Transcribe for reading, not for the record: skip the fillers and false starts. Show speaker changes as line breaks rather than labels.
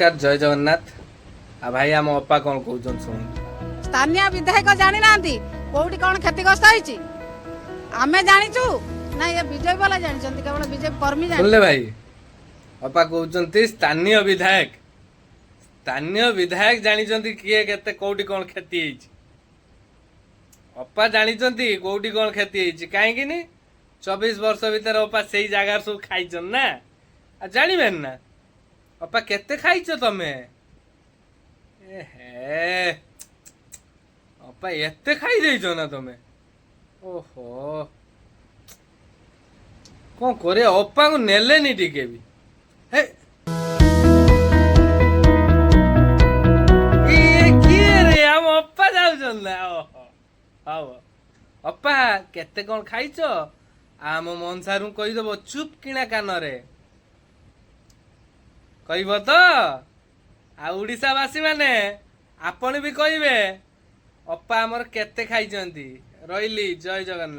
नमस्कार जय जगन्नाथ। आ भाई आम अपा कौन कहउछन सुन।
स्थानीय विधायक जानी नांती कोउठी कौन क्षतिग्रस्त होईची आमे जानिचु ना ये विजय वाला जानिचंती केवल विजय कर्मी जानि
सुनले भाई अपा कहउछंती स्थानीय विधायक जानिचंती किए केते कोउठी कौन क्षति हेची। अपा जानिचंती कोउठी कौन क्षति हेची काहे कि नी 24 वर्ष भीतर अपा सेही जगह सब खाइछन ना आ जानिबेन ना अपा केते खाइछ तमे। एहे अपा एते खाई देइछो ना तमे। ओहो कौन करे अपा को नेले नी टिके भी हे ये किए रे हम अपा जाउछन ना। ओहो हाओ अपा केते कौन खाइछ आम मनसारू कहि देबो चुप किणा कान रे कहब तो आ ओडिशावासी माने आपण भी कहबे अपा हमर केते खाइछंती। रहिली जय जगन्नाथ।